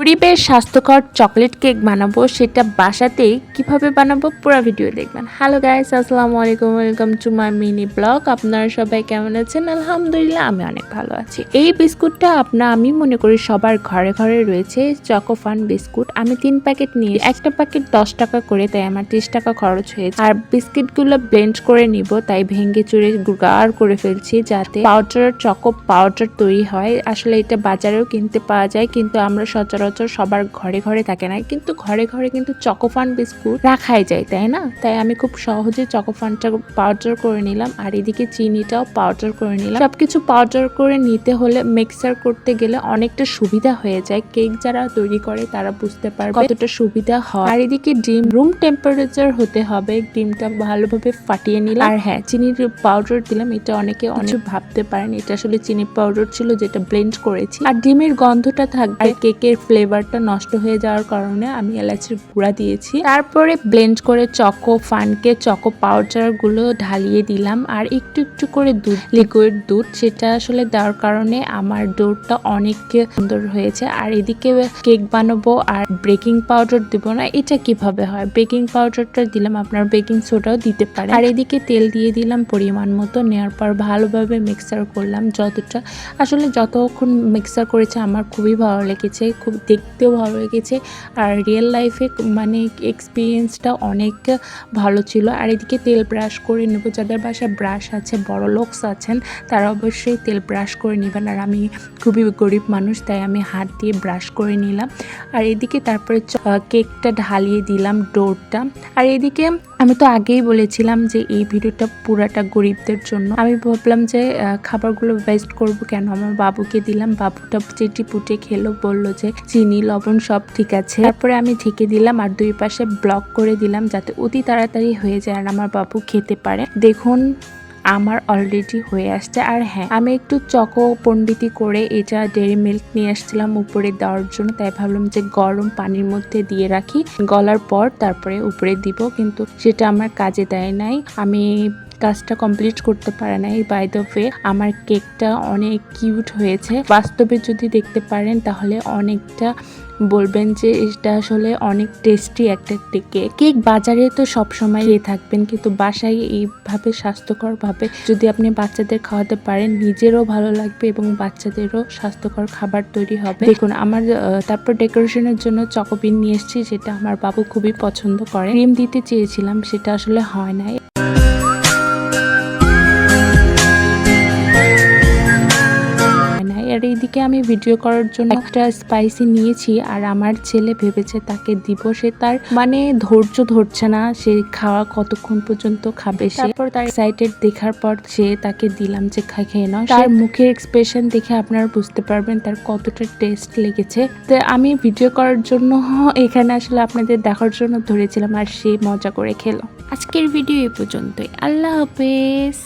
গরিবের স্বাস্থ্যকর chocolate cake বানাবো, সেটা বাসাতেই কিভাবে বানাবো পুরো ভিডিও দেখবেন। হ্যালো গাইস, আসসালামু আলাইকুম, welcome to my mini blog. আপনারা সবাই কেমন আছেন? আলহামদুলিল্লাহ আমি অনেক ভালো আছি। এই বিস্কুটটা আমি মনে করি সবার ঘরে ঘরে রয়েছে, চকো ফান বিস্কুট। আমি 3 প্যাকেট নিয়ে, একটা প্যাকেট 10 টাকা করে, তাই আমার 30 টাকা খরচ হয়েছে। আর বিস্কিটগুলো ব্লেন্ড করে নিব, তাই ভেঙে চুরে গুঁড়া করে ফেলছি যাতে পাউডার, চকো পাউডার তৈরি হয়। আসলে এটা বাজারেও কিনতে পাওয়া যায়, কিন্তু আমরা সচরাচর সবার ঘরে ঘরে থাকে না, কিন্তু ঘরে ঘরে কিন্তু চকোফান বিস্কুট রাখাই যায়, তাই না? তাই আমি খুব সহজে চকোফানটা পাউডার করে নিলাম, আর এদিকে চিনিটাও পাউডার করে নিলাম। সবকিছু পাউডার করে নিতে হলে মিক্সার করতে গেলে অনেকটা সুবিধা হয়ে যায়। কেক যারা তৈরি করে তারা বুঝতে পারবে কতটা সুবিধা হয়। আর এদিকে ডিম রুম টেম্পারেচার হতে হবে, ডিমটা ভালোভাবে ফাটিয়ে নিলাম। আর হ্যাঁ, চিনির পাউডার দিলাম, এটা অনেকে অনেক ভাবতে পারেন এটা আসলে চিনি পাউডার ছিল যেটা ব্লেন্ড করেছি। আর ডিমের গন্ধটা থাকবে, আর কেকের ফ্লেভারটা নষ্ট হয়ে যাওয়ার কারণে আমি এলাচির গুঁড়া দিয়েছি। তারপরে ব্লেন্ড করে চকো ফানকে চকো পাউডার গুলো ঢালিয়ে দিলাম, আর একটু একটু করে দুধ, লিকুইড দুধ, সেটা আসলে দেওয়ার কারণে আমার ডোরটা অনেক সুন্দর হয়েছে। আর এদিকে কেক বানাবো আর বেকিং পাউডার দিব না, এটা কিভাবে হয়? বেকিং পাউডারটা দিলাম, আপনার বেকিং সোডাও দিতে পারে। আর এদিকে তেল দিয়ে দিলাম পরিমাণ মতো, নেওয়ার পর ভালোভাবে মিক্সার করলাম। যতক্ষণ মিক্সার করেছে আমার খুবই ভালো লেগেছে, খুব দেখতেও ভালো লেগেছে, আর রিয়েল লাইফে মানে এক্সপিরিয়েন্সটা অনেক ভালো ছিল। আর এদিকে তেল ব্রাশ করে নেব, যাদের বাসায় ব্রাশ আছে, বড় লোকস আছেন, তারা অবশ্যই তেল ব্রাশ করে নেবেন। আর আমি খুবই গরিব মানুষ, তাই আমি হাত দিয়ে ব্রাশ করে নিলাম। আর এদিকে তারপরে কেকটা ঢালিয়ে দিলাম ডোরটা। আর এদিকে আমি তো আগেই বলেছিলাম যে এই ভিডিওটা পুরাটা গরিবদের জন্য। আমি ভাবলাম যে খাবারগুলো ওয়েস্ট করব কেন, আমার বাবুকে দিলাম, বাবুটা চেটি পুটে খেলো, বললো যে চিনি লবণ সব ঠিক আছে। তারপরে আমি ঢেকে দিলাম আর দুই পাশে ব্লক করে দিলাম যাতে অতি তাড়াতাড়ি হয়ে যায় আর আমার বাবু খেতে পারে। দেখুন আমার অলরেডি হয়ে আসছে। আর হ্যাঁ, আমি একটু চকো পণ্ডিতি করে এটা ডেইরি মিল্ক নিয়ে আসছিলাম উপরে দেওয়ার জন্য, তাই ভাবলাম যে গরম পানির মধ্যে দিয়ে রাখি, গলার পর তারপরে উপরে দিব, কিন্তু সেটা আমার কাজে দেয় নাই। আমি কাজটা কমপ্লিট করতে পারে নাই। বাই দ্য ওয়ে, আমার কেকটা অনেক কিউট হয়েছে। বাস্তবে যদি দেখতে পারেন তাহলে অনেকটা বলবেন যে এটা আসলে অনেক টেস্টি একটা কেক। বাজারে তো সবসময় খেয়ে থাকবেন, কিন্তু বাসায় এইভাবে স্বাস্থ্যকর ভাবে যদি আপনি বাচ্চাদের খাওয়াতে পারেন, নিজেরও ভালো লাগবে এবং বাচ্চাদেরও স্বাস্থ্যকর খাবার তৈরি হবে। দেখুন আমার তারপর ডেকোরেশনের জন্য চকোবিন নিয়ে এসেছি, যেটা আমার বাবু খুবই পছন্দ করে। ক্রিম দিতে চেয়েছিলাম, সেটা আসলে হয় নাই। আর এইদিকে আমি ভিডিও করার জন্য একটা স্পাইসি নিয়েছি, আর আমার ছেলে ভেবেছে তাকে দিব, সে তার মানে ধৈর্য ধরছে না, সে খাওয়া কতক্ষণ পর্যন্ত খাবে। তারপর তার এক্সাইটেড দেখার পর তাকে দিলাম যে খেয়ে নাও। তার মুখের এক্সপ্রেশন দেখে আপনারা বুঝতে পারবেন তার কতটা টেস্ট লেগেছে। তো আমি ভিডিও করার জন্য এখানে আসলে আপনাদের দেখার জন্য ধরেছিলাম, আর সে মজা করে খেলো। আজকের ভিডিও এই পর্যন্তই। আল্লাহ হাফেজ।